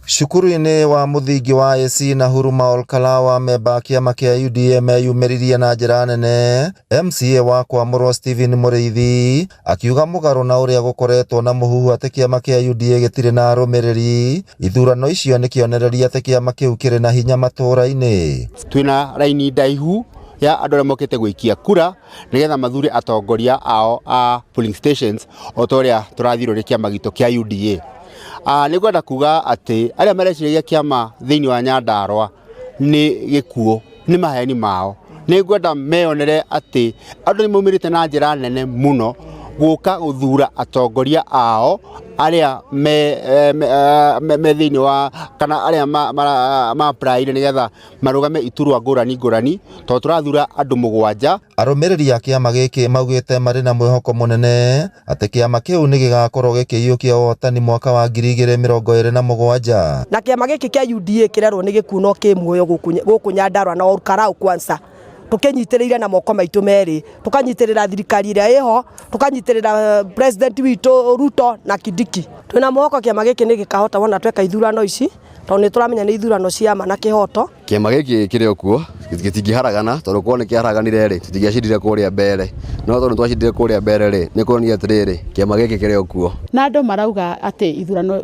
Cukuru-inĩ wa mũthingi wa AC na Huruma Olkalawa memba kĩama kĩa UDA meyumĩririe na njĩra nene, MCA wa Kwamũrwo Stephen Mũrĩithi akiuga mũgarũ na ũrĩa gũkoretwo na mũhuhu atĩ kĩama kĩa UDA gĩtirĩ na arũmĩrĩri, ithurano icio nĩ kĩonereria atĩ kĩama kĩu kĩrĩ na hinya matũũra-inĩ. Twĩna raini ndaihu ya andũ arĩa mokĩte gũikia kura nĩgetha mathure atongoria ao a polling stations o ta ũrĩa tũrathirwo nĩ kĩama gitũ kĩa UDA. Nĩ ngwenda kuga atĩ arĩa mareciragia kĩama thĩinĩ wa Nyandarua nĩ gĩkuũ, nĩ maheni mao. Nĩ ngwenda meyonere atĩ andũ nĩ maumĩrĩte na njĩra nene mũno gũka gũthura atongoria ao arĩa me thĩinĩ wa kana arĩa ma-apply nĩgetha marũgame iturwa ngũrani ngũrani, tondũ tũrathura andũ 7. Arũmĩrĩri a kĩama gĩkĩ maugĩte marĩ na mwĩhoko mũnene atĩ kĩama kĩu nĩ gĩgakorwo gĩkĩiyũkia ũhotani mwaka wa 2027. Na kĩama gĩkĩ kĩa UDA kĩrerwo nĩ gĩkuũ no kĩ muoyo gũkũ Nyandarua na Olkalau kwanza. Tũkĩnyitĩrĩire na moko maitũ merĩ, tũkanyitĩrĩra thirikari ĩrĩa ĩho, tũkanyitĩrĩra president witũ Ruto na Kindiki. Twĩna mwĩhoko kĩama gĩkĩ nĩ gĩkahota wona tweka ithurano ici, tondũ nĩ tũramenya nĩ ithurano cia ma na kĩhoto. Kĩama gĩkĩ kĩrĩ o kuo gĩtingĩharagana, tondũ korwo nĩ kĩaharaganire rĩ tũtingĩacindire kũrĩa mbere, no tondũ twacindire kũrĩa mbere rĩ nĩ kuonania atĩrĩrĩ kĩama gĩkĩ kĩrĩ o kuo. Na andũ marauga atĩ ithurano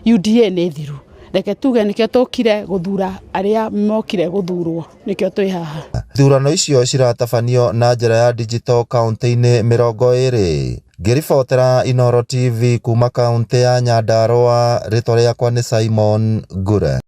UDA nĩ thiru. Reke tuge nĩkĩo tũkire gũthura arĩa mokire gũthurwo, nĩkĩo twĩ haha. Ithurano icio ciratabanio na njĩra ya digital kaunti-inĩ 20. Ngĩribotera Inooro TV kuma kaunti ya Nyandarua, rĩtwa rĩakwa nĩ Simon Ngure.